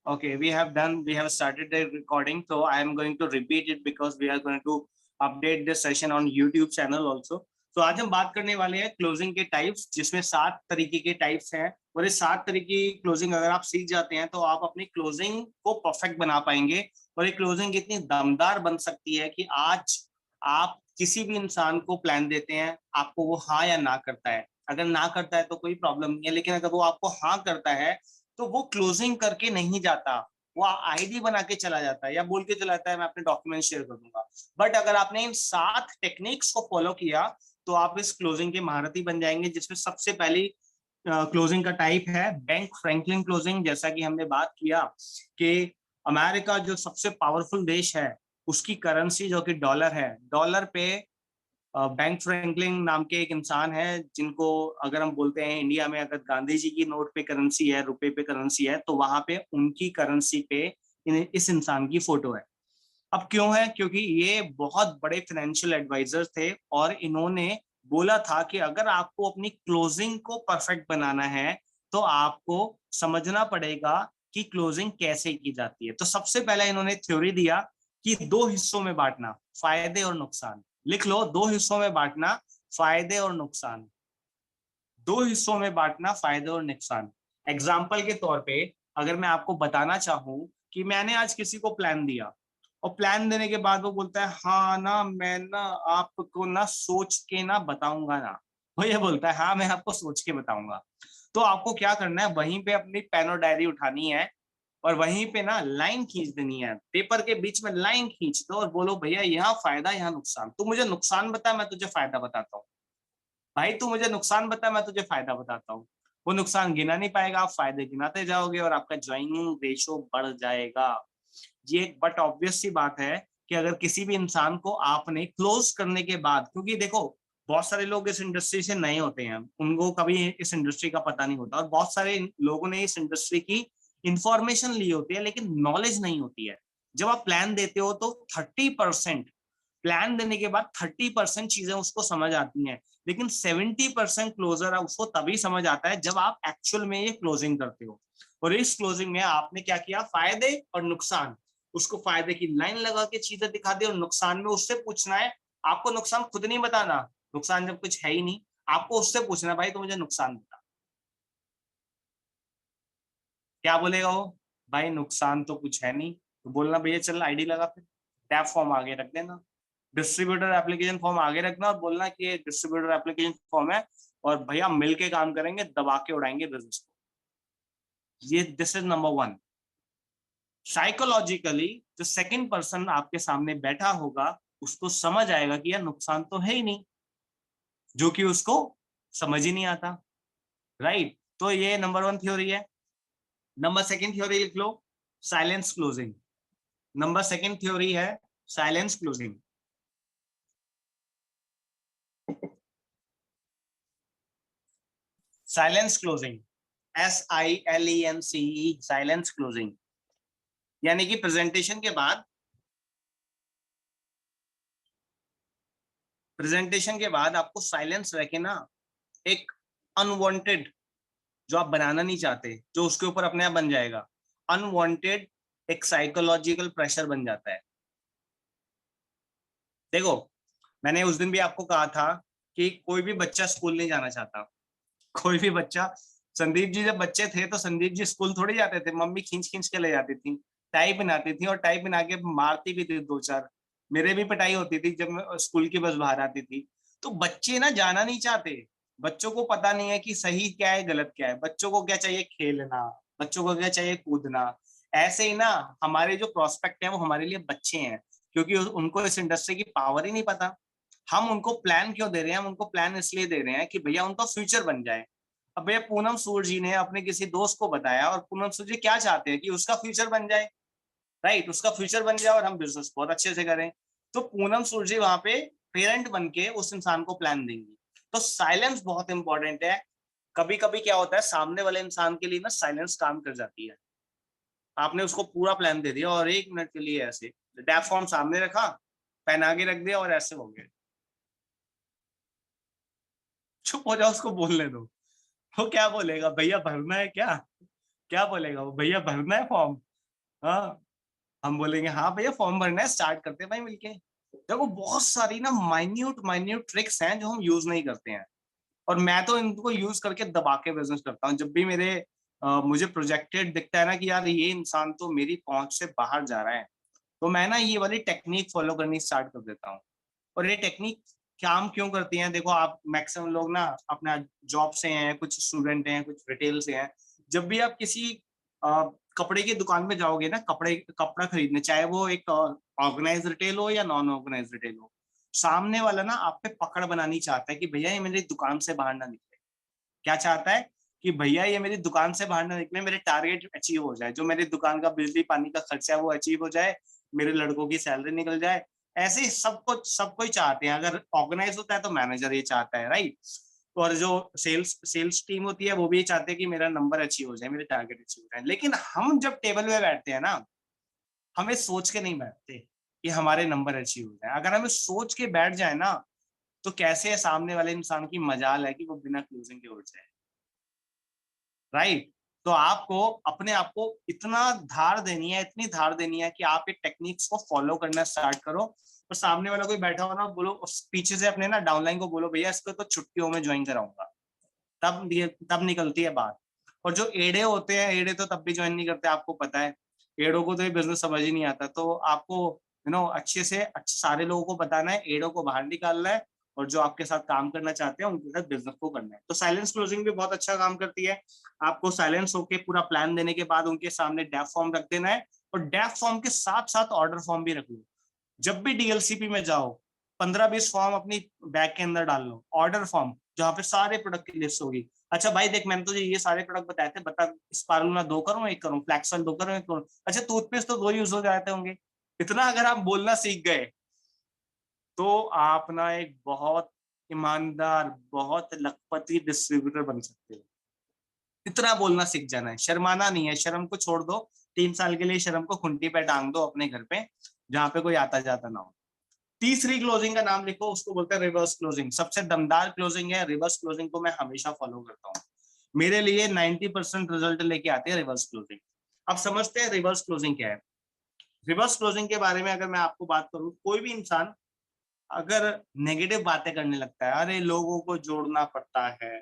Okay, we have started the recording, so I am going to repeat it because we are going to update this session on YouTube channel also. तो आज हम बात करने वाले हैं closing के types, जिसमें 7 तरीके के टाइप्स हैं। और ये 7 तरीके की क्लोजिंग अगर आप सीख जाते हैं तो आप अपनी क्लोजिंग को परफेक्ट बना पाएंगे। और ये क्लोजिंग इतनी दमदार बन सकती है कि आज आप किसी भी इंसान को प्लान देते हैं, आपको वो हाँ या ना करता है। अगर ना करता है तो कोई प्रॉब्लम नहीं है, लेकिन अगर वो आपको हाँ करता है तो वो क्लोजिंग करके नहीं जाता, वो आईडी बना के चला जाता है या बोल के चला जाता है मैं अपने डॉक्यूमेंट शेयर कर दूंगा। बट अगर आपने इन 7 टेक्निक्स को फॉलो किया तो आप इस क्लोजिंग के महारथी बन जाएंगे, जिसमें सबसे पहली क्लोजिंग का टाइप है बैंक फ्रैंकलिन क्लोजिंग। जैसा कि हमने बात किया कि अमेरिका जो सबसे पावरफुल देश है, उसकी करेंसी जो कि डॉलर है, डॉलर पे बैंक फ्रैंकलिन नाम के एक इंसान है, जिनको अगर हम बोलते हैं इंडिया में अगर गांधी जी की नोट पे करेंसी है, रुपए पे करेंसी है, तो वहां पे उनकी करेंसी पे इस इंसान की फोटो है। अब क्यों है? क्योंकि ये बहुत बड़े फाइनेंशियल एडवाइजर थे और इन्होंने बोला था कि अगर आपको अपनी क्लोजिंग को परफेक्ट बनाना है तो आपको समझना पड़ेगा कि क्लोजिंग कैसे की जाती है। तो सबसे पहले इन्होंने थ्योरी दिया कि 2 हिस्सों में बांटना, फायदे और नुकसान। लिख लो, 2 हिस्सों में बांटना, फायदे और नुकसान। 2 हिस्सों में बांटना, फायदे और नुकसान। एग्जाम्पल के तौर पे अगर मैं आपको बताना चाहूं कि मैंने आज किसी को प्लान दिया और प्लान देने के बाद वो बोलता है हाँ ना, मैं ना आपको ना सोच के ना बताऊंगा ना, वो ये बोलता है हाँ मैं आपको सोच के बताऊंगा, तो आपको क्या करना है, वहीं पे अपनी पेन और डायरी उठानी है और वहीं पे ना लाइन खींच देनी है, पेपर के बीच में लाइन खींच दो और बोलो भैया यहाँ फायदा यहाँ नुकसान, तू मुझे नुकसान बता, मैं तुझे फायदा बताता हूँ। भाई तू मुझे नुकसान बता, मैं तुझे फायदा बताता हूँ। वो नुकसान गिना नहीं पाएगा, आप फायदे गिनाते जाओगे और आपका ज्वाइनिंग रेशो बढ़ जाएगा। ये एक बट ऑब्वियस सी बात है कि अगर किसी भी इंसान को आपने क्लोज करने के बाद, क्योंकि देखो बहुत सारे लोग इस इंडस्ट्री से नए होते हैं, उनको कभी इस इंडस्ट्री का पता नहीं होता, और बहुत सारे लोगों ने इस इंडस्ट्री की इंफॉर्मेशन ली होती है लेकिन नॉलेज नहीं होती है। जब आप प्लान देते हो तो 30% प्लान देने के बाद 30% चीजें उसको समझ आती हैं, लेकिन 70% क्लोजर उसको तभी समझ आता है जब आप एक्चुअल में ये क्लोजिंग करते हो। और इस क्लोजिंग में आपने क्या किया, फायदे और नुकसान, उसको फायदे की लाइन लगा के चीजें दिखा दी और नुकसान में उससे पूछना है। आपको नुकसान खुद नहीं बताना, नुकसान जब कुछ है ही नहीं, आपको उससे पूछना भाई तो मुझे नुकसान बता। क्या बोलेगा वो? भाई नुकसान तो कुछ है नहीं, तो बोलना भैया चल आईडी लगा, फिर टैप फॉर्म आगे रख देना, डिस्ट्रीब्यूटर एप्लीकेशन फॉर्म आगे रखना और बोलना कि ये डिस्ट्रीब्यूटर एप्लीकेशन फॉर्म है और भैया मिलके काम करेंगे, दबा के उड़ाएंगे बिजनेस को। ये दिस इज नंबर 1। साइकोलॉजिकली जो सेकंड पर्सन आपके सामने बैठा होगा उसको समझ आएगा कि यार नुकसान तो है ही नहीं, जो कि उसको समझ ही नहीं आता। राइट, तो ये नंबर 1 थ्योरी है। नंबर सेकंड थ्योरी लिख लो, silence closing. Number second theory है silence closing. Silence closing, SILENCE, silence closing, यानी कि प्रेजेंटेशन के बाद आपको साइलेंस रह के ना एक अनवांटेड, जो आप बनाना नहीं चाहते, जो उसके ऊपर अपने आप बन जाएगा, अनवांटेड एक साइकोलॉजिकल प्रेशर बन जाता है। देखो, मैंने उस दिन भी आपको कहा था कि कोई भी बच्चा स्कूल नहीं जाना चाहता, कोई भी बच्चा। संदीप जी जब बच्चे थे तो संदीप जी स्कूल थोड़ी जाते थे, मम्मी खींच खींच के ले जाती थी, टाई पहनाती थी और टाई पहना के मारती भी थी 2-4। मेरे भी पिटाई होती थी जब स्कूल की बस बाहर आती थी। तो बच्चे ना जाना नहीं चाहते, बच्चों को पता नहीं है कि सही क्या है गलत क्या है, बच्चों को क्या चाहिए, खेलना, बच्चों को क्या चाहिए, कूदना। ऐसे ही ना हमारे जो प्रोस्पेक्ट है वो हमारे लिए बच्चे हैं, क्योंकि उनको इस इंडस्ट्री की पावर ही नहीं पता। हम उनको प्लान क्यों दे रहे हैं? हम उनको प्लान इसलिए दे रहे हैं कि भैया उनका फ्यूचर बन जाए। अब भैया पूनम सूर जी ने अपने किसी दोस्त को बताया और पूनम सूर जी क्या चाहते हैं कि उसका फ्यूचर बन जाए। राइट, उसका फ्यूचर बन जाए और हम बिजनेस बहुत अच्छे से करें। तो पूनम सूर जी वहां पे पेरेंट बन के उस इंसान को प्लान देंगी। तो साइलेंस बहुत इंपॉर्टेंट है। कभी कभी क्या होता है, सामने वाले इंसान के लिए ना साइलेंस काम कर जाती है। आपने उसको पूरा प्लान दे दिया और 1 मिनट के लिए ऐसे डैप फॉर्म सामने रखा, पेन आगे रख दिया और ऐसे हो गए, चुप हो जाओ, उसको बोलने दो। वो क्या बोलेगा, भैया भरना है क्या? क्या बोलेगा वो, भैया भरना है फॉर्म? हाँ, हम बोलेंगे हाँ भैया फॉर्म भरना है, स्टार्ट करते हैं भाई मिलके। देखो बहुत सारी ना माइन्यूट माइन्यूट ट्रिक्स हैं जो हम यूज नहीं करते हैं, और मैं तो इनको यूज करके दबा के बिजनेस करता हूँ। जब भी मुझे प्रोजेक्टेड दिखता है ना कि यार ये इंसान तो मेरी पहुंच से बाहर जा रहा है, तो मैं ना ये वाली टेक्निक फॉलो करनी स्टार्ट कर देता हूँ। और ये टेक्निक काम क्यों करती हैं, देखो आप मैक्सिमम लोग ना अपना जॉब से हैं, कुछ स्टूडेंट हैं, कुछ रिटेल से हैं। जब भी आप किसी कपड़े की दुकान में जाओगे ना, कपड़ा खरीदने, चाहे वो एक ऑर्गेनाइज रिटेल हो या नॉन ऑर्गेनाइज रिटेल हो, सामने वाला ना आप पे पकड़ बनानी चाहता है कि भैया ये मेरी दुकान से बाहर ना निकले। क्या चाहता है कि भैया ये मेरी दुकान से बाहर ना निकले, मेरे टारगेट अचीव हो जाए, जो मेरी दुकान का बिजली पानी का खर्चा है वो अचीव हो जाए, मेरे लड़कों की सैलरी निकल जाए। ऐसे ही सबको ही चाहते हैं। अगर ऑर्गेनाइज होता है तो मैनेजर ये चाहता है, राइट। और जो सेल्स टीम होती है वो भी ये चाहते हैं कि मेरा नंबर अचीव हो जाए, मेरे टारगेट अचीव हो जाए। लेकिन हम जब टेबल में बैठते हैं ना, हमें सोच के नहीं बैठते कि हमारे नंबर अचीव हो जाए। अगर हमें सोच के बैठ जाए ना, तो कैसे है सामने वाले इंसान की मजाल है कि वो बिना क्लोजिंग के उठ जाए, राइट। तो आपको अपने आप को इतना धार देनी है, इतनी धार देनी है कि आप एक टेक्निक्स को फॉलो करना स्टार्ट करो। और सामने वाला कोई बैठा हो ना, बोलो पीछे से अपने ना डाउनलाइन को बोलो भैया इसको तो छुट्टियों में ज्वाइन कराऊंगा, तब निकलती है बात। और जो एड़े होते हैं, एड़े तो तब भी ज्वाइन नहीं करते, आपको पता है। एड़ों को तो ये बिजनेस समझ ही नहीं आता। तो आपको अच्छे से सारे लोगों को बताना है, एड़ों को बाहर निकालना है, और जो आपके साथ काम करना चाहते हैं उनके साथ बिजनेस को करना है। तो साइलेंस क्लोजिंग भी बहुत अच्छा काम करती है। आपको साइलेंस होके पूरा प्लान देने के बाद उनके सामने डेफ फॉर्म रख देना है, और डेफ फॉर्म के साथ साथ ऑर्डर फॉर्म भी रख लो। जब भी डीएलसीपी में जाओ, 15-20 फॉर्म अपनी बैग के अंदर डाल लो, ऑर्डर फॉर्म जहाँ पे सारे प्रोडक्ट की लिस्ट होगी। अच्छा भाई देख, मैंने तुझे ये सारे प्रोडक्ट बताए थे, बता स्पारुलना 2 करूं, 1 करूं, फ्लैक्सल 2 करूं, 1 करूं। अच्छा टूथपेस्ट तो 2 यूज हो जाते होंगे। इतना अगर आप बोलना सीख गए, तो आप ना एक बहुत ईमानदार, बहुत लखपति डिस्ट्रीब्यूटर बन सकते हो। इतना बोलना सीख जाना है, शर्माना नहीं है, शर्म को छोड़ दो। 3 साल के लिए शर्म को खुंटी पे टांग दो अपने घर पे, जहाँ पे कोई आता जाता ना हो। तीसरी क्लोजिंग का नाम लिखो, उसको बोलते हैं रिवर्स क्लोजिंग। सबसे दमदार क्लोजिंग है रिवर्स क्लोजिंग, को मैं हमेशा फॉलो करता हूँ। मेरे लिए 90% रिजल्ट लेके आते हैं रिवर्स क्लोजिंग। अब समझते हैं रिवर्स क्लोजिंग क्या है। रिवर्स क्लोजिंग के बारे में अगर मैं आपको बात करूं, कोई भी इंसान अगर नेगेटिव बातें करने लगता है, अरे लोगों को जोड़ना पड़ता है,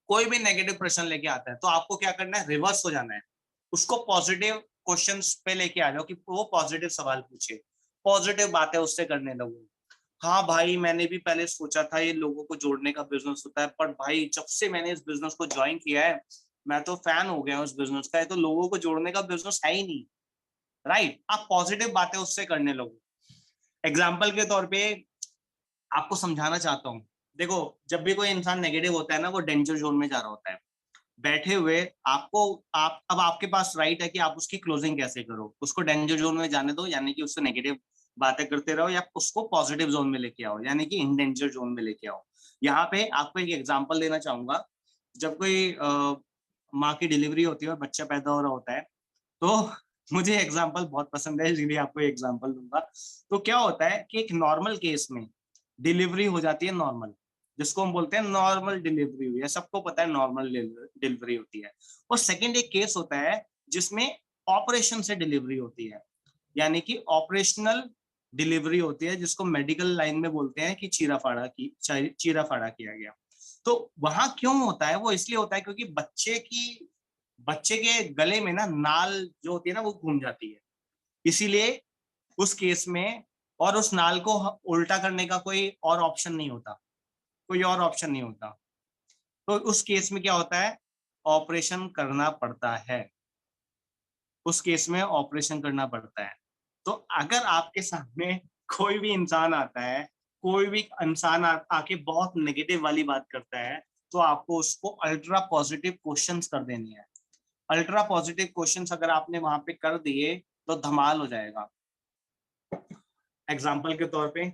कोई भी नेगेटिव प्रश्न लेके आता है, तो आपको क्या करना है, रिवर्स हो जाना है। उसको पॉजिटिव क्वेश्चंस पे लेके आ जाओ कि वो पॉजिटिव सवाल पूछे, पॉजिटिव बातें उससे करने लगो। हाँ भाई, मैंने भी पहले सोचा था ये लोगों को जोड़ने का बिजनेस होता है, पर भाई जब से मैंने इस बिजनेस को ज्वाइन किया है, मैं तो फैन हो गया हूँ इस बिजनेस का। ये तो लोगों को जोड़ने का बिजनेस है ही नहीं, राइट। आप पॉजिटिव बातें उससे करने लगो। एग्जाम्पल के तौर पे आपको समझाना चाहता हूँ। देखो, जब भी कोई इंसान नेगेटिव होता है ना, वो डेंजर जोन में जा रहा होता है। बैठे हुए आपको, आप अब आपके पास राइट है कि आप उसकी क्लोजिंग कैसे करो। उसको डेंजर जोन में जाने दो, यानी कि उससे नेगेटिव बातें करते रहो, या उसको पॉजिटिव जोन में लेके आओ, यानी कि इन डेंजर जोन में लेके आओ। यहाँ पे आपको एक एग्जांपल देना चाहूंगा। जब कोई माँ की डिलीवरी होती है और बच्चा पैदा हो रहा होता है, तो मुझे एग्जांपल बहुत पसंद है, इसलिए आपको एग्जांपल दूंगा। तो क्या होता है कि एक नॉर्मल केस में डिलीवरी हो जाती है, नॉर्मल, जिसको हम बोलते हैं नॉर्मल डिलीवरी हुई है, सबको पता है नॉर्मल डिलीवरी होती है। और सेकंड एक केस होता है जिसमें ऑपरेशन से डिलीवरी होती है, यानी कि ऑपरेशनल डिलीवरी होती है, जिसको मेडिकल लाइन में बोलते हैं कि चीरा फाड़ा किया गया। तो वहां क्यों होता है, वो इसलिए होता है क्योंकि बच्चे के गले में ना नाल जो होती है ना, वो घूम जाती है। इसीलिए उस केस में, और उस नाल को उल्टा करने का कोई और ऑप्शन नहीं होता, कोई और ऑप्शन नहीं होता। तो उस केस में क्या होता है, ऑपरेशन करना पड़ता है। उस केस में ऑपरेशन करना पड़ता है। तो अगर आपके सामने कोई भी इंसान आता है, कोई भी इंसान आके बहुत नेगेटिव वाली बात करता है, तो आपको उसको अल्ट्रा पॉजिटिव क्वेश्चंस कर देनी है। अल्ट्रा पॉजिटिव क्वेश्चंस अगर आपने वहां पे कर दिए, तो धमाल हो जाएगा। एग्जाम्पल के तौर पे,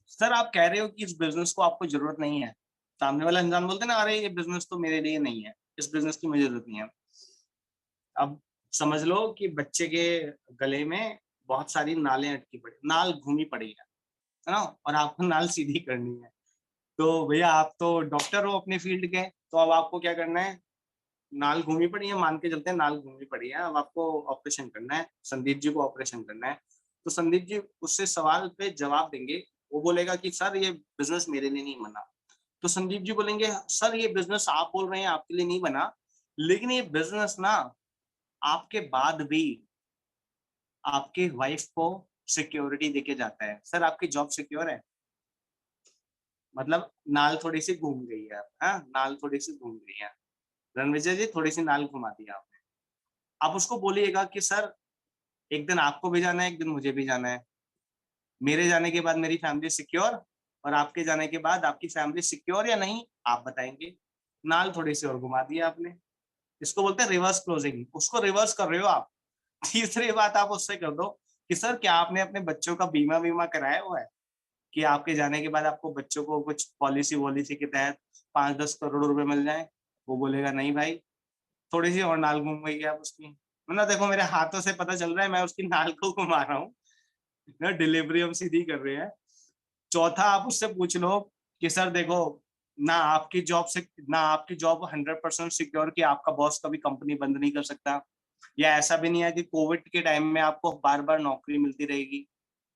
सर आप कह रहे हो कि इस बिजनेस को आपको जरूरत नहीं है। सामने वाला इंसान बोलते ना, अरे ये बिजनेस तो मेरे लिए नहीं है, इस बिजनेस की मुझे जरूरत नहीं है। अब समझ लो कि बच्चे के गले में बहुत सारी नालें अटकी पड़ी, नाल घूमी पड़ी है ना, और आपको नाल सीधी करनी है। तो भैया आप तो डॉक्टर हो अपने फील्ड के, तो अब आपको क्या करना है, नाल घूमी पड़ी है, मान के चलते हैं नाल घूमी पड़ी है, अब आपको ऑपरेशन करना है, संदीप जी को ऑपरेशन करना है। तो संदीप जी उससे सवाल पे जवाब देंगे। वो बोलेगा कि सर ये बिजनेस मेरे लिए नहीं बना। तो संदीप जी बोलेंगे सर ये बिजनेस आप बोल रहे हैं आपके लिए नहीं बना, लेकिन ये बिजनेस ना आपके बाद भी आपके वाइफ को सिक्योरिटी देके जाता है। सर आपकी जॉब सिक्योर है? मतलब नाल थोड़ी सी घूम गई है, हाँ नाल थोड़ी सी घूम गई है, रणविजय जी थोड़ी सी नाल घुमा दी आपने। आप उसको बोलिएगा कि सर एक दिन आपको भी जाना है, एक दिन मुझे भी जाना है। मेरे जाने के बाद मेरी फैमिली सिक्योर, और आपके जाने के बाद आपकी फैमिली सिक्योर या नहीं आप बताएंगे। नाल थोड़ी सी और घुमा दी आपने। इसको बोलते हैं रिवर्स क्लोजिंग, उसको रिवर्स कर रहे हो आप। तीसरी बात आप उससे कर दो कि सर क्या आपने अपने बच्चों का बीमा बीमा कराया हुआ है, कि आपके जाने के बाद आपको बच्चों को कुछ पॉलिसी वॉलिसी के तहत 5-10 करोड़ रुपए मिल जाए। वो बोलेगा नहीं भाई, थोड़ी सी और नाल घूम गई है आप उसकी। मतलब देखो मेरे हाथों से पता चल रहा है मैं उसकी नाल को घुमा रहा हूँ ना, डिलीवरी हम सीधी कर रहे हैं। चौथा आप उससे पूछ लो कि सर देखो ना आपकी जॉब से ना आपकी जॉब 100% सिक्योर, कि आपका बॉस कभी कंपनी बंद नहीं कर सकता, या ऐसा भी नहीं है कि कोविड के टाइम में आपको बार बार नौकरी मिलती रहेगी।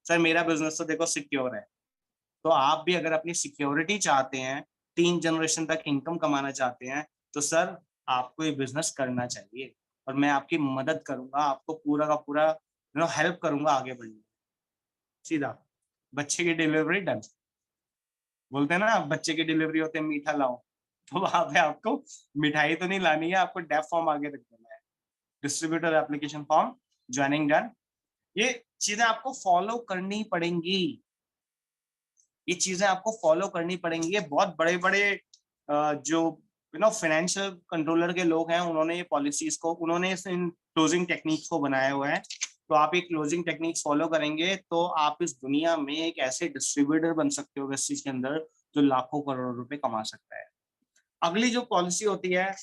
सर मेरा बिजनेस तो देखो सिक्योर है। तो आप भी अगर अपनी सिक्योरिटी चाहते हैं, 3 जनरेशन तक इनकम कमाना चाहते हैं, तो सर आपको ये बिजनेस करना चाहिए, और मैं आपकी मदद करूंगा, आपको पूरा का पूरा हेल्प करूंगा आगे बढ़ने में। सीधा बच्चे की डिलीवरी डन। बोलते हैं ना बच्चे की डिलीवरी होते हैं मीठा लाओ, तो वहां पे आपको मिठाई तो नहीं लानी है, आपको डेफ फॉर्म आगे रख देना है। Distributor application form, joining done. ये चीजें आपको फॉलो करनी पड़ेंगी, ये चीजें आपको फॉलो करनी पड़ेंगी। ये बहुत बड़े बड़े जो फाइनेंशियल कंट्रोलर के लोग हैं, उन्होंने ये पॉलिसीज को, उन्होंने इन क्लोजिंग टेक्निक्स को बनाया हुआ है। तो आप ये क्लोजिंग टेक्निक्स फॉलो करेंगे तो आप इस दुनिया में एक ऐसे डिस्ट्रीब्यूटर बन सकते हो इस चीज के अंदर, जो लाखों करोड़ रुपए कमा सकता है। अगली जो पॉलिसी होती है,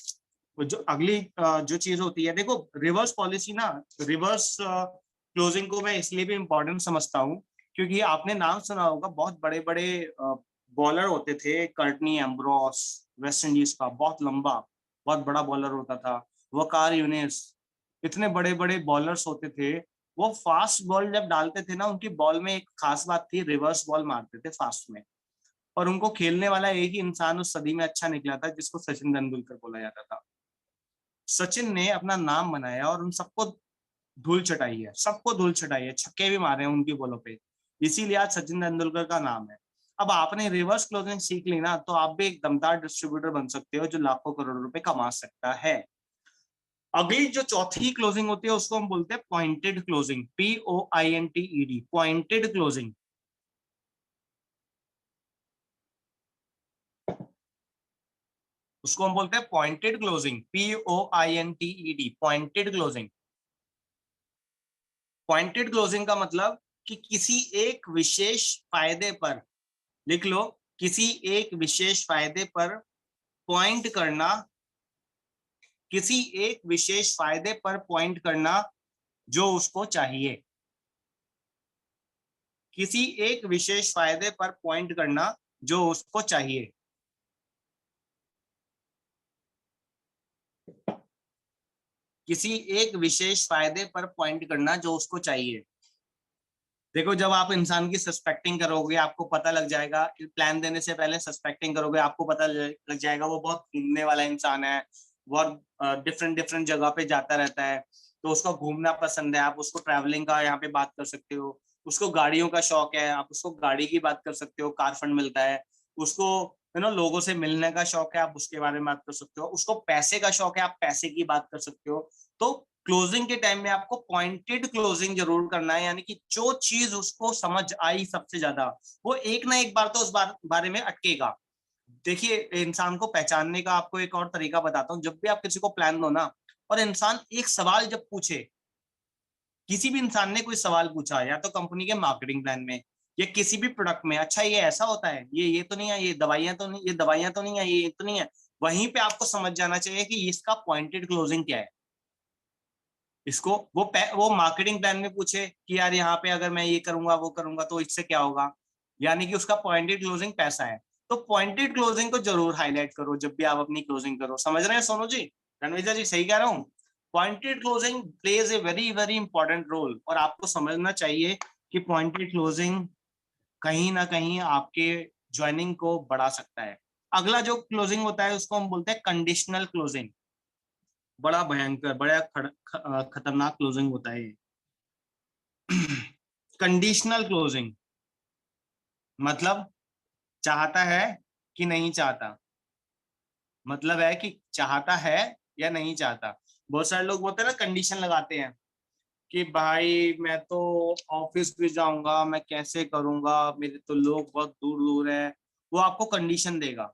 जो अगली जो चीज होती है, देखो रिवर्स पॉलिसी ना, रिवर्स क्लोजिंग को मैं इसलिए भी इम्पोर्टेंट समझता हूँ, क्योंकि आपने नाम सुना होगा, बहुत बड़े बड़े बॉलर होते थे, कर्टनी एम्ब्रोस, वेस्ट इंडीज का बहुत लंबा बहुत बड़ा बॉलर होता था, वकार यूनिस, इतने बड़े बड़े बॉलर्स होते थे। वो फास्ट बॉल जब डालते थे ना, उनकी बॉल में एक खास बात थी, रिवर्स बॉल मारते थे फास्ट में। और उनको खेलने वाला एक ही इंसान उस सदी में अच्छा निकला था, जिसको सचिन तेंदुलकर बोला जाता था। सचिन ने अपना नाम बनाया और उन सबको धूल चटाई है, सबको धूल चटाई है, छक्के भी मारे हैं उनकी बॉलों पे, इसीलिए आज सचिन तेंदुलकर का नाम है। अब आपने रिवर्स क्लोजिंग सीख ली ना, तो आप भी एक दमदार डिस्ट्रीब्यूटर बन सकते हो, जो लाखों करोड़ रुपए कमा सकता है। अगली जो चौथी क्लोजिंग होती है उसको हम बोलते हैं pointed closing, POINTED, pointed closing. उसको हम बोलते हैं pointed closing, POINTED, pointed closing. Pointed closing का मतलब कि किसी एक विशेष फायदे पर, लिख लो, किसी एक विशेष फायदे पर पॉइंट करना, किसी एक विशेष फायदे पर पॉइंट करना जो उसको चाहिए, किसी एक विशेष फायदे पर पॉइंट करना जो उसको चाहिए। किसी एक विशेष फायदे पर पॉइंट करना जो उसको चाहिए। देखो जब आप इंसान की सस्पेक्टिंग करोगे, आपको पता लग जाएगा, प्लान देने से पहले सस्पेक्टिंग करोगे, आपको पता लग जाएगा वो बहुत घूमने वाला इंसान है, बहुत डिफरेंट डिफरेंट जगह पे जाता रहता है, तो उसको घूमना पसंद है, आप उसको ट्रैवलिंग का यहाँ पे बात कर सकते हो। उसको गाड़ियों का शौक है, आप उसको गाड़ी की बात कर सकते हो, कार फंड मिलता है। उसको लोगों से मिलने का शौक है, आप उसके बारे में बात कर सकते हो। उसको पैसे का शौक है, आप पैसे की बात कर सकते हो। तो क्लोजिंग के टाइम में आपको पॉइंटेड क्लोजिंग जरूर करना है, यानी कि जो चीज उसको समझ आई सबसे ज्यादा, वो एक ना एक बार तो उस बारे में अटकेगा। देखिए इंसान को पहचानने का आपको एक और तरीका बताता हूँ। जब भी आप किसी को प्लान दो ना, और इंसान एक सवाल जब पूछे, किसी भी इंसान ने कोई सवाल पूछा, या तो कंपनी के मार्केटिंग प्लान में या किसी भी प्रोडक्ट में, अच्छा ये ऐसा होता है, ये तो नहीं है, ये दवाइयां तो नहीं, ये दवाइयां तो नहीं है, ये तो नहीं है, वहीं पे आपको समझ जाना चाहिए कि इसका पॉइंटेड क्लोजिंग क्या है। इसको वो मार्केटिंग प्लान में पूछे कि यार यहाँ पे अगर मैं ये करूंगा वो करूंगा तो इससे क्या होगा, यानी कि उसका पॉइंटेड क्लोजिंग पैसा है। तो पॉइंटेड क्लोजिंग को जरूर हाईलाइट करो जब भी आप अपनी क्लोजिंग करो। समझ रहे हैं सोनू जी? रणविजा जी सही कह रहा हूँ? Pointed closing plays a very very important role, और आपको समझना चाहिए कि पॉइंटेड क्लोजिंग कहीं ना कहीं आपके ज्वाइनिंग को बढ़ा सकता है। अगला जो क्लोजिंग होता है उसको हम बोलते हैं कंडीशनल क्लोजिंग। बड़ा भयंकर, बड़ा खतरनाक क्लोजिंग होता है ये। कंडीशनल क्लोजिंग मतलब चाहता है कि नहीं चाहता, मतलब है कि चाहता है या नहीं चाहता। बहुत सारे लोग बोलते हैं ना, कंडीशन लगाते हैं कि भाई मैं तो ऑफिस भी जाऊंगा, मैं कैसे करूंगा, मेरे तो लोग बहुत दूर दूर है। वो आपको कंडीशन देगा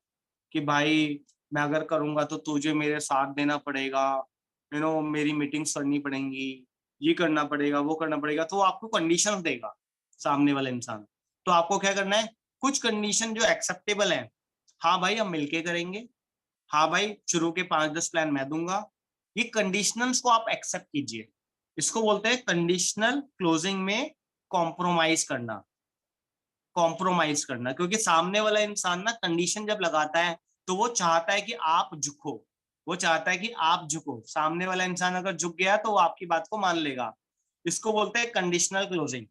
कि भाई मैं अगर करूंगा तो तुझे मेरे साथ देना पड़ेगा, मेरी मीटिंग्स करनी पड़ेंगी, ये करना पड़ेगा, वो करना पड़ेगा। तो वो आपको कंडीशन देगा सामने वाला इंसान। तो आपको क्या करना है, कुछ कंडीशन जो एक्सेप्टेबल है, हाँ भाई हम मिलके करेंगे, हाँ भाई शुरू के 5-10 प्लान मैं दूंगा, ये कंडीशनल्स को आप एक्सेप्ट कीजिए। इसको बोलते हैं कंडीशनल क्लोजिंग में कॉम्प्रोमाइज करना। कॉम्प्रोमाइज करना, क्योंकि सामने वाला इंसान ना कंडीशन जब लगाता है तो वो चाहता है कि आप झुको, वो चाहता है कि आप झुको। सामने वाला इंसान अगर झुक गया तो वो आपकी बात को मान लेगा। इसको बोलते हैं कंडीशनल क्लोजिंग।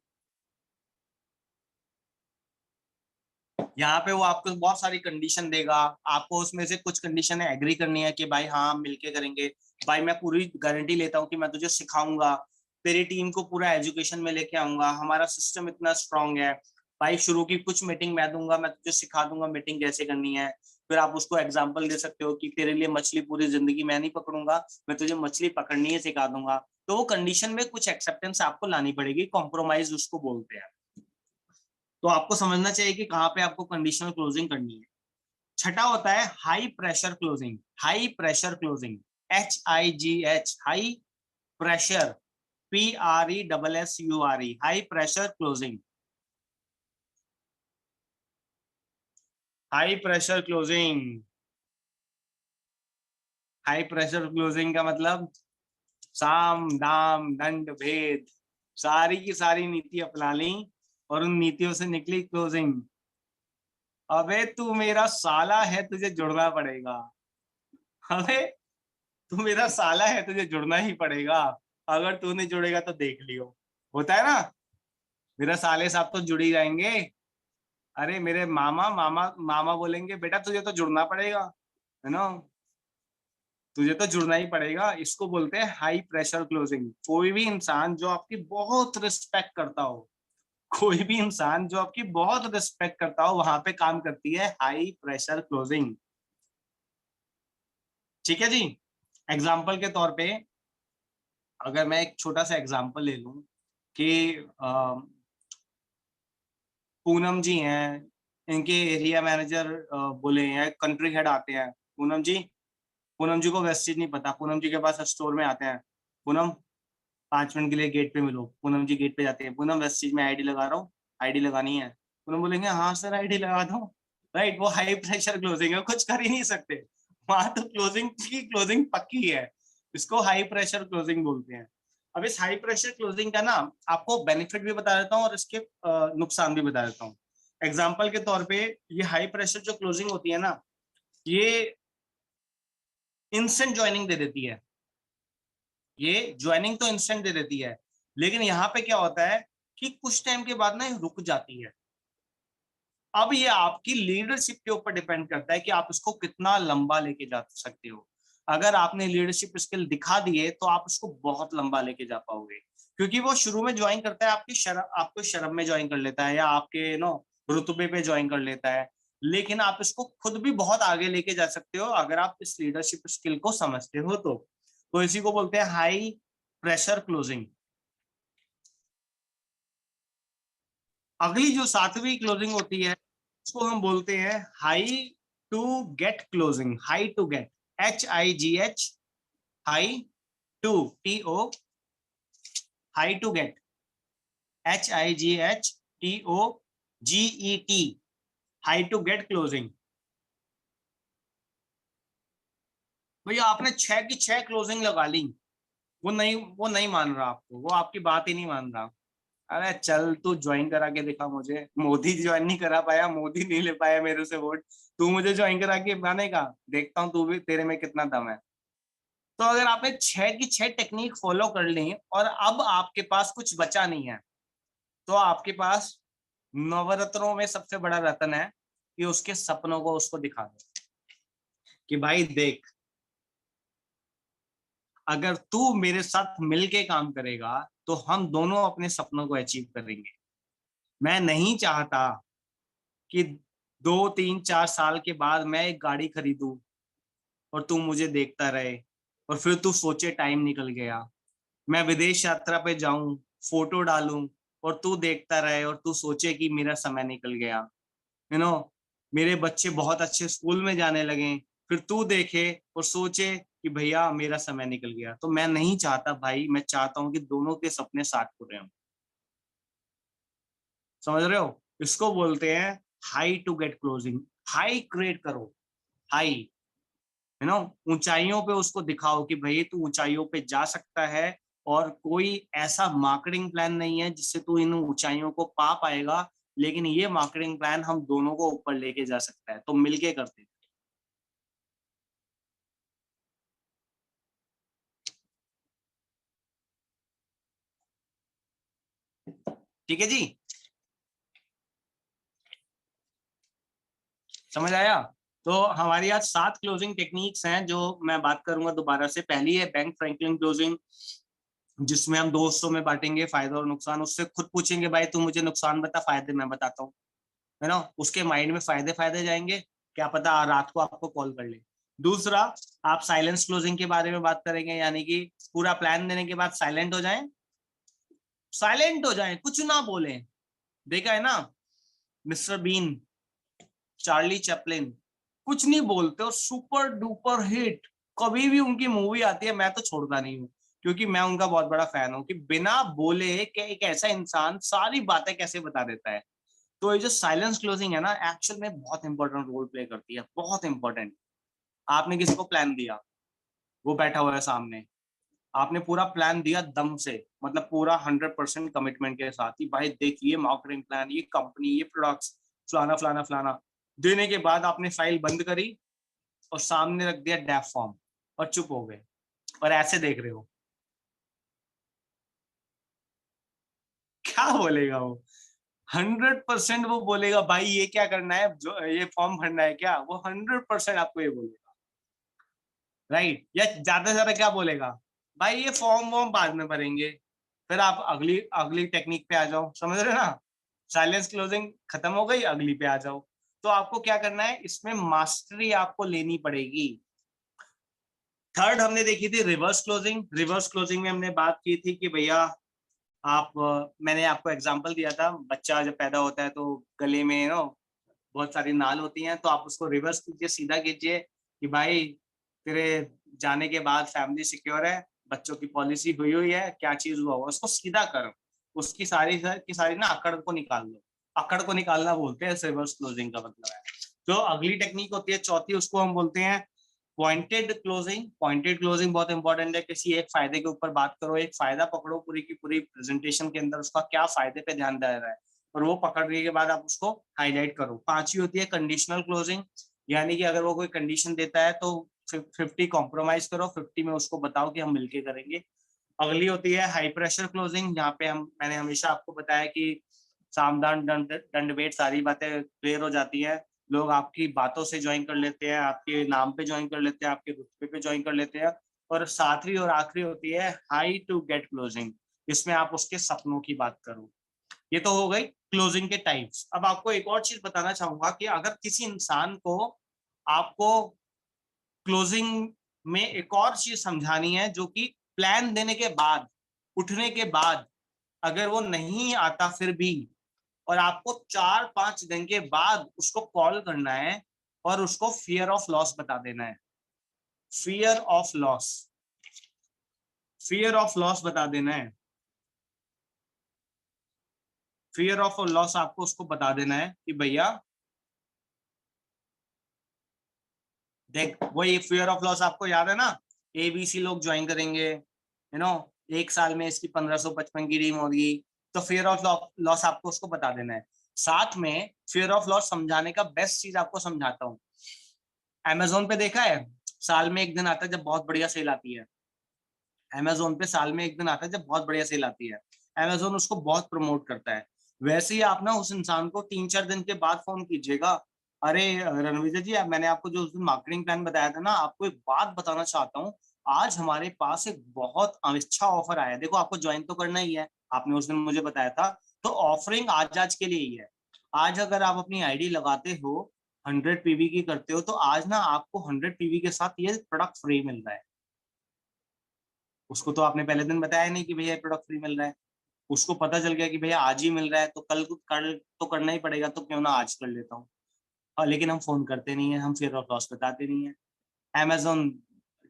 यहाँ पे वो आपको बहुत सारी कंडीशन देगा, आपको उसमें से कुछ कंडीशन एग्री करनी है कि भाई हाँ हम मिलके करेंगे, भाई मैं पूरी गारंटी लेता हूँ कि मैं तुझे सिखाऊंगा, तेरी टीम को पूरा एजुकेशन में लेके आऊंगा, हमारा सिस्टम इतना स्ट्रांग है, भाई शुरू की कुछ मीटिंग मैं दूंगा, मैं तुझे सिखा दूंगा मीटिंग कैसे करनी है। फिर आप उसको एग्जाम्पल दे सकते हो कि तेरे लिए मछली पूरी जिंदगी मैं नहीं पकड़ूंगा, मैं तुझे मछली पकड़नी है सिखा दूंगा। तो वो कंडीशन में कुछ एक्सेप्टेंस आपको लानी पड़ेगी, कॉम्प्रोमाइज उसको बोलते हैं। तो आपको समझना चाहिए कि कहाँ पे आपको कंडीशनल क्लोजिंग करनी है। छठा होता है high pressure closing. High pressure closing, HIGH, high pressure, PRESSURE, high pressure closing. High pressure closing, high pressure closing का मतलब साम दाम दंड भेद, सारी की सारी नीति अपना ली और उन नीतियों से निकली क्लोजिंग। अबे तू मेरा साला है, तुझे जुड़ना पड़ेगा। अबे तू मेरा साला है, तुझे जुड़ना ही पड़ेगा, अगर तू नहीं जुड़ेगा तो देख लियो। होता है ना, मेरा साले साहब तो जुड़ ही जाएंगे। अरे मेरे मामा मामा मामा बोलेंगे बेटा तुझे तो जुड़ना पड़ेगा, है ना, तुझे तो जुड़ना ही पड़ेगा। इसको बोलते हैं हाई प्रेशर क्लोजिंग। कोई भी इंसान जो आपकी बहुत रिस्पेक्ट करता हो, कोई भी इंसान जो आपकी बहुत रिस्पेक्ट करता हो, वहां पे काम करती है हाई प्रेशर क्लोजिंग। ठीक है जी। एग्जाम्पल के तौर पे अगर मैं एक छोटा सा एग्जांपल ले लूं कि पूनम जी हैं, इनके एरिया मैनेजर बोले हैं, कंट्री हेड आते हैं, पूनम जी को वेस्टेज नहीं पता, पूनम जी के पास स्टोर में आते हैं, पूनम 5 मिनट के लिए गेट पे मिलो। पूनम जी गेट पे जाते हैं, पूनम वेस्टेज में आईडी लगा रहा हूँ, आईडी लगानी है। पूनम बोलेंगे हाँ सर आईडी लगा दो। राइट, वो हाई प्रेशर क्लोजिंग है, कुछ कर ही नहीं सकते, वहां तो क्लोजिंग की क्लोजिंग पक्की है। इसको हाई प्रेशर क्लोजिंग बोलते हैं। अब इस हाई प्रेशर क्लोजिंग का ना आपको बेनिफिट भी बता देता हूँ और इसके नुकसान भी बता देता हूँ। एग्जाम्पल के तौर पे ये हाई प्रेशर जो क्लोजिंग होती है ना, ये इंस्टेंट ज्वाइनिंग दे देती है। ये ज्वाइनिंग तो इंस्टेंट दे देती है, लेकिन यहाँ पे क्या होता है कि कुछ टाइम के बाद ना ये रुक जाती है। अब ये आपकी लीडरशिप के ऊपर डिपेंड करता है कि आप इसको कितना लंबा लेके जा सकते हो। अगर आपने लीडरशिप स्किल दिखा दिए तो आप इसको बहुत लंबा लेके जा पाओगे, क्योंकि वो शुरू में ज्वाइन करता है आपकी शर्म, आपको शर्म में ज्वाइन कर लेता है या आपके रुतबे पे ज्वाइन कर लेता है। लेकिन आप इसको खुद भी बहुत आगे लेके जा सकते हो अगर आप इस लीडरशिप स्किल को समझते हो तो इसी को बोलते हैं हाई प्रेशर क्लोजिंग। अगली जो सातवीं क्लोजिंग होती है उसको हम बोलते हैं high to get closing. High to get, HIGH, high to, TO, high to get, HIGHTOGET, high to get closing. भैया आपने 6 की 6 क्लोजिंग लगा ली, वो नहीं मान रहा आपको, वो आपकी बात ही नहीं मान रहा। अरे चल तू ज्वाइन करा के दिखा मुझे, मोदी ज्वाइन नहीं करा पाया, मोदी नहीं ले पाया मेरे से वोट, तू मुझे ज्वाइन करा के मानेगा, देखता हूँ तू भी, तेरे में कितना दम है। तो अगर आपने 6 की 6 टेक्निक फॉलो कर ली और अब आपके पास कुछ बचा नहीं है, तो आपके पास नवरत्नों में सबसे बड़ा रत्न है कि उसके सपनों को उसको दिखा दो कि भाई देख, अगर तू मेरे साथ मिलके काम करेगा तो हम दोनों अपने सपनों को अचीव करेंगे। मैं नहीं चाहता कि 2 3 4 साल के बाद मैं एक गाड़ी खरीदूं और तू मुझे देखता रहे और फिर तू सोचे टाइम निकल गया। मैं विदेश यात्रा पे जाऊं, फोटो डालूं और तू देखता रहे और तू सोचे कि मेरा समय निकल गया। यू नो, मेरे बच्चे बहुत अच्छे स्कूल में जाने लगे, फिर तू देखे और सोचे कि भैया मेरा समय निकल गया। तो मैं नहीं चाहता भाई, मैं चाहता हूं कि दोनों के सपने साथ पूरे हों। समझ रहे हो? इसको बोलते हैं high to get closing. High create करो, हाई, यू नो, ऊंचाइयों पे उसको दिखाओ कि भाई तू ऊंचाइयों पे जा सकता है। और कोई ऐसा मार्केटिंग प्लान नहीं है जिससे तू इन ऊंचाइयों को पा पाएगा, लेकिन ये मार्केटिंग प्लान हम दोनों को ऊपर लेके जा सकता है, तो मिलके करते हैं। ठीक है जी, समझ आया? तो हमारी आज 7 क्लोजिंग टेक्निक्स हैं जो मैं बात करूंगा दोबारा से। पहली है बैंक फ्रैंकलिन क्लोजिंग, जिसमें हम 2 हिस्सों में बांटेंगे, फायदा और नुकसान। उससे खुद पूछेंगे भाई तू मुझे नुकसान बता, फायदे मैं बताता हूँ, है ना? उसके माइंड में फायदे फायदे जाएंगे, क्या पता रात को आपको कॉल कर ले। दूसरा, आप साइलेंस क्लोजिंग के बारे में बात करेंगे, यानी कि पूरा प्लान देने के बाद साइलेंट हो जाएं, साइलेंट हो जाएं, कुछ ना बोलें। देखा है ना, मिस्टर बीन, चार्ली चैपलिन, कुछ नहीं बोलते और सुपर डुपर हिट। कभी भी उनकी मूवी आती है मैं तो छोड़ता नहीं हूँ, क्योंकि मैं उनका बहुत बड़ा फैन हूँ कि बिना बोले कि एक ऐसा इंसान सारी बातें कैसे बता देता है। तो ये जो साइलेंस क्लोजिंग है ना, एक्चुअल में बहुत इंपॉर्टेंट रोल प्ले करती है, बहुत इंपॉर्टेंट। आपने किसी को प्लान दिया, वो बैठा हुआ है सामने, आपने पूरा प्लान दिया दम से, मतलब पूरा 100% कमिटमेंट के साथ ही, भाई देखिए मार्केटिंग प्लान, ये कंपनी, ये प्रोडक्ट्स, फलाना फलाना फलाना। देने के बाद आपने फाइल बंद करी और सामने रख दिया डैफ फॉर्म और चुप हो गए और ऐसे देख रहे हो, क्या बोलेगा वो? 100% वो बोलेगा भाई ये क्या करना है, जो ये फॉर्म भरना है क्या, वो 100% आपको ये बोलेगा, राइट? या ज्यादा से ज्यादा क्या बोलेगा, भाई ये फॉर्म वॉर्म बाद में भरेंगे। फिर आप अगली अगली टेक्निक पे आ जाओ, समझ रहे हो ना? साइलेंस क्लोजिंग खत्म हो गई, अगली पे आ जाओ। तो आपको क्या करना है, इसमें मास्टरी आपको लेनी पड़ेगी। थर्ड हमने देखी थी रिवर्स क्लोजिंग। रिवर्स क्लोजिंग में हमने बात की थी कि भैया आप, मैंने आपको एग्जांपल दिया था, बच्चा जब पैदा होता है तो गले में नो बहुत सारी नाल होती हैं, तो आप उसको रिवर्स कीजिए, सीधा कीजिए कि भाई तेरे जाने के बाद फैमिली सिक्योर है, बच्चों की पॉलिसी हुई हुई है, क्या चीज हुआ हुआ, उसको सीधा कर, उसकी सारी की सारी ना अकड़ को निकाल दो। अकड़ को निकालना बोलते हैं रिवर्स क्लोजिंग का मतलब है। जो अगली टेक्निक होती है चौथी, उसको हम बोलते हैं पॉइंटेड क्लोजिंग। पॉइंटेड क्लोजिंग बहुत इंपॉर्टेंट है। किसी एक फायदे के ऊपर बात करो, एक फायदा पकड़ो, पूरी की पूरी प्रेजेंटेशन के अंदर उसका क्या फायदे पे ध्यान दे रहा है, और वो पकड़ने के बाद आप उसको हाईलाइट करो। पांचवी होती है कंडीशनल क्लोजिंग, यानी कि अगर वो कोई कंडीशन देता है तो 50 कॉम्प्रोमाइज करो, 50 में उसको बताओ कि हम मिलके करेंगे। अगली होती है हाई प्रेशर क्लोजिंग, जहाँ पे हम, मैंने हमेशा आपको बताया कि सामदान दंड दंड भेद सारी बातें क्लियर हो जाती है। लोग आपकी बातों से ज्वाइन कर लेते हैं, आपके नाम पे ज्वाइन कर लेते हैं, आपके रुतबे पे ज्वाइन कर लेते हैं। और सातवीं और आखिरी होती है हाई टू गेट क्लोजिंग, इसमें आप उसके सपनों की बात करो। ये तो हो गई क्लोजिंग के टाइप्स। अब आपको एक और चीज बताना चाहूंगा कि अगर किसी इंसान को आपको क्लोजिंग में एक और चीज समझानी है, जो कि प्लान देने के बाद, उठने के बाद, अगर वो नहीं आता फिर भी, और आपको 4 5 दिन के बाद उसको कॉल करना है और उसको फियर ऑफ लॉस बता देना है। Fear of loss, fear of loss बता देना है। फियर ऑफ लॉस आपको उसको बता देना है कि भैया देख, वही फियर ऑफ लॉस आपको याद है ना, एबीसी लोग ज्वाइन करेंगे, यू नो, 1 साल में इसकी 1555 की रीम होगी। तो फियर ऑफ लॉस आपको उसको बता देना है। साथ में फियर ऑफ लॉस समझाने का बेस्ट चीज आपको समझाता हूँ। अमेजोन पे देखा है, साल में एक दिन आता है जब बहुत बढ़िया सेल आती है। अमेजोन पे साल में एक दिन आता है जब बहुत बढ़िया सेल आती है, अमेजोन उसको बहुत प्रमोट करता है। वैसे ही आप ना उस इंसान को 3-4 दिन के बाद फोन कीजिएगा, अरे रणविजय जी, मैंने आपको जो उस दिन मार्केटिंग प्लान बताया था ना, आपको एक बात बताना चाहता हूँ, आज हमारे पास एक बहुत अच्छा ऑफर आया है, देखो आपको ज्वाइन तो करना ही है, आपने उस दिन मुझे बताया था, तो ऑफरिंग आज आज के लिए ही है। आज अगर आप अपनी आईडी लगाते हो, 100 पीवी की करते हो, तो आज ना आपको 100 पीवी के साथ ये प्रोडक्ट फ्री मिल रहा है। उसको तो आपने पहले दिन बताया नहीं कि भैया ये प्रोडक्ट फ्री मिल रहा है, उसको पता चल गया कि भैया आज ही मिल रहा है, तो कल तो करना ही पड़ेगा, तो क्यों ना आज कर लेता हूँ। हाँ, लेकिन हम फोन करते नहीं है, हम फियर ऑफ लॉस बताते नहीं है। अमेजोन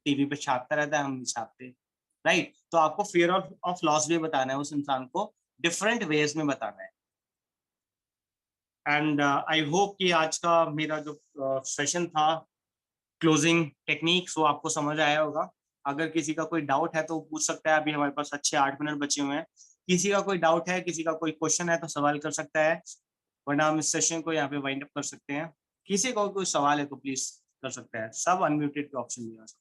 टीवी पे छापता रहता है, हम नहीं छापते। राइट, तो आपको फियर ऑफ लॉस भी बताना है उस इंसान को, डिफरेंट वेज में बताना है। एंड आई होप कि आज का मेरा जो सेशन था क्लोजिंग टेक्निक्स, वो आपको समझ आया होगा। अगर किसी का कोई डाउट है तो वो पूछ सकता है, अभी हमारे पास अच्छे 8 मिनट बचे हुए हैं। किसी का कोई डाउट है, किसी का कोई क्वेश्चन है तो सवाल कर सकता है, वरना हम इस सेशन को यहाँ पे वाइंड अप कर सकते हैं। किसी को कोई सवाल है तो प्लीज कर सकता है, सब अनम्यूटेड के ऑप्शन दिया सकते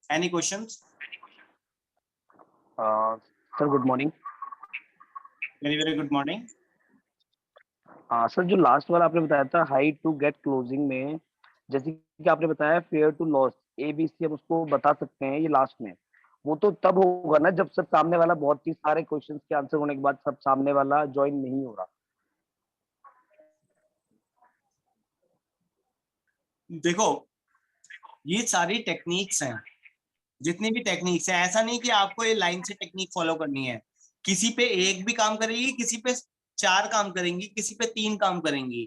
हैं। Any questions? Sir good morning. Very very good morning. Sir जो लास्ट वाला आपने बताया था हाई टू गेट क्लोजिंग में, जैसे कि आपने बताया फेयर टू लॉस, ABC हम उसको बता सकते हैं ये लास्ट में, वो तो तब होगा ना जब सब सामने वाला बहुत ही सारे क्वेश्चंस के आंसर होने के बाद सब सामने वाला ज्वाइन नहीं हो रहा। देखो, ये सारी टेक्निक्स हैं, जितनी भी टेक्निक्स है, ऐसा नहीं कि आपको ये लाइन से टेक्निक फॉलो करनी है। किसी पे एक भी काम करेगी, किसी पे 4 काम करेंगी, किसी पे 3 काम करेंगी।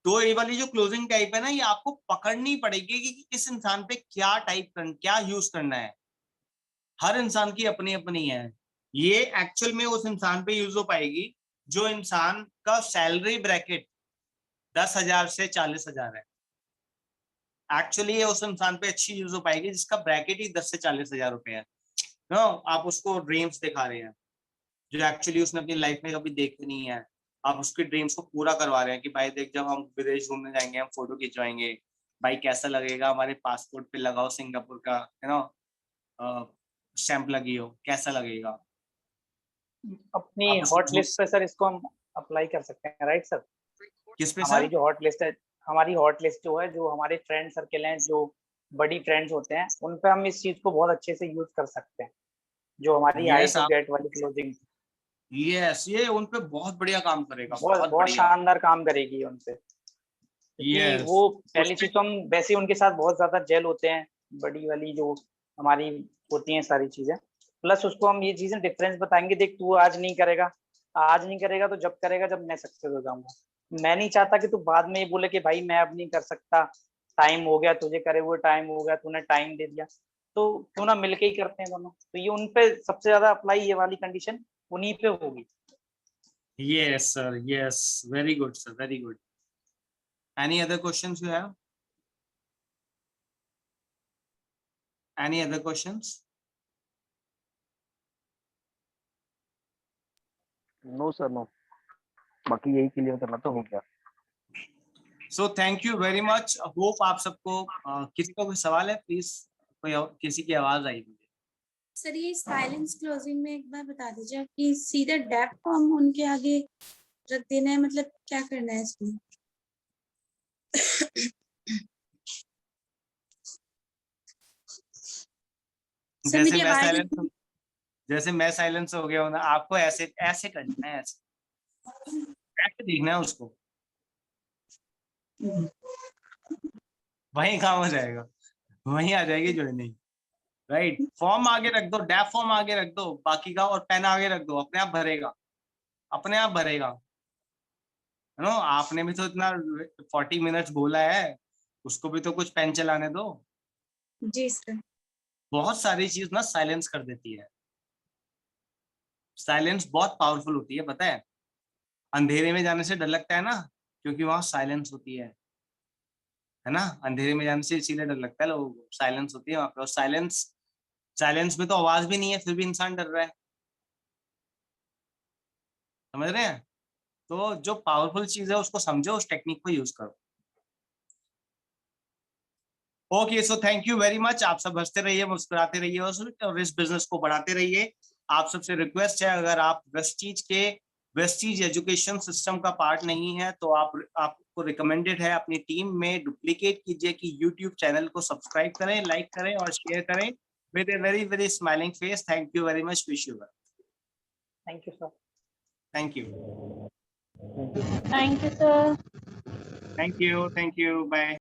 तो ये वाली जो क्लोजिंग टाइप है ना, ये आपको पकड़नी पड़ेगी कि इस इंसान पे क्या टाइप कर, क्या यूज करना है। हर इंसान की अपनी अपनी है। ये एक्चुअल में उस इंसान पे यूज हो पाएगी जो इंसान का सैलरी ब्रैकेट 10,000 से 40,000 है। एक्चुअली ये उस इंसान पे अच्छी यूज हो पाएगी जिसका ब्रैकेट ही 10 से 40 हजार रुपए है। नो, आप उसको ड्रीम्स दिखा रहे हैं जो एक्चुअली उसने अपनी लाइफ में कभी देखे नहीं है। आप उसके ड्रीम्स को पूरा करवा रहे हैं कि भाई देख, जब हम विदेश घूमने जाएंगे हम फोटो खिंचवाएंगे, भाई कैसा लगेगा, हमारे पासपोर्ट पे लगाओ सिंगापुर का स्टैंप लगी हो, कैसा लगेगा। अपनी आप उसको हॉट लिस्ट पे सर इसको हम अप्लाई कर सकते हैं, राइट सर? किस पे हमारी सर? जो हॉट लिस्ट है, हमारी हॉट लिस्ट जो है, जो हमारे फ्रेंड सर्किल हैं, जो बड़ी फ्रेंड्स होते हैं, उन पे हम इस चीज को बहुत अच्छे से यूज कर सकते हैं, जो हमारी हाई यस टू आप, गेट वाली क्लोजिंग यस, ये उन पे बहुत बढ़िया काम करेगा, बहुत बहुत बहुत बढ़िया। शानदार काम करेगी उनसे, क्योंकि यस, वो पहली उसपे चीज तो हम वैसे ही उनके साथ बहुत ज्यादा जेल होते हैं, बड़ी वाली जो हमारी होती हैं सारी चीजें, प्लस उसको हम ये चीजें डिफरेंस बताएंगे, देख तू आज नहीं करेगा, आज नहीं करेगा तो जब करेगा जब मैं सक्सेस हो जाऊंगा। मैं नहीं चाहता कि तू बाद में ये बोले कि भाई मैं अब नहीं कर सकता, टाइम हो गया तुझे करे हुए, टाइम हो गया तूने टाइम दे दिया, तो क्यों ना मिलके ही करते हैं दोनों। तो ये उन पे सबसे ज्यादा अप्लाई, ये वाली कंडीशन उन्हीं पे होगी। Yes sir, yes, very good sir, very good. Any other questions you have? Any other questions? No sir no, बाकी यही क्लियर करना तो हो गया। So thank you very much, hope आप सबको किसी का कोई सवाल है प्लीज, कोई किसी की आवाज आई मुझे। सर ये साइलेंस क्लोजिंग में एक बार बता दीजिए कि सीधा डेप फॉर्म उनके आगे रख देना है, मतलब क्या करना है इसमें? सर जैसे मेरी मैं आवाज साइलेंस, जैसे मैं साइलेंस हो गया हूं ना, आपको ऐसे ऐसे करना है, ऐसे देखना है उसको, वहीं काम हो जाएगा, वहीं आ जाएगी ज्वाइनिंग। राइट, फॉर्म आगे रख दो, डैप फॉर्म आगे रख दो बाकी का, और पेन आगे रख दो, अपने आप भरेगा, अपने आप भरेगा। नो, आपने भी तो इतना 40 मिनट्स बोला है, उसको भी तो कुछ पेन चलाने दो। जी सर। बहुत सारी चीज ना साइलेंस कर देती है, साइलेंस बहुत पावरफुल होती है, पता है। अंधेरे में जाने से डर लगता है ना, क्योंकि वहां साइलेंस होती है ना। अंधेरे में जाने से इसीलिए डर लगता है लोगों को, साइलेंस होती है वहां पे, और साइलेंस, साइलेंस में तो आवाज भी नहीं है, फिर भी इंसान डर रहा है, समझ रहे हैं। तो जो पावरफुल चीज है उसको समझो, उस टेक्निक को यूज करो। Okay, so thank you very much. आप सब हंसते रहिए, मुस्कुराते रहिए और इस बिजनेस को बढ़ाते रहिए। आप सबसे रिक्वेस्ट है, अगर आप वेस्टीज एजुकेशन सिस्टम का पार्ट नहीं है तो आपको रिकमेंडेड है अपनी टीम में डुप्लीकेट कीजिए कि यूट्यूब चैनल को सब्सक्राइब करें, लाइक करें और शेयर करें with a very very smiling face. Thank you very much, wish you well. Thank you sir. Thank you, thank you sir. Thank you, bye.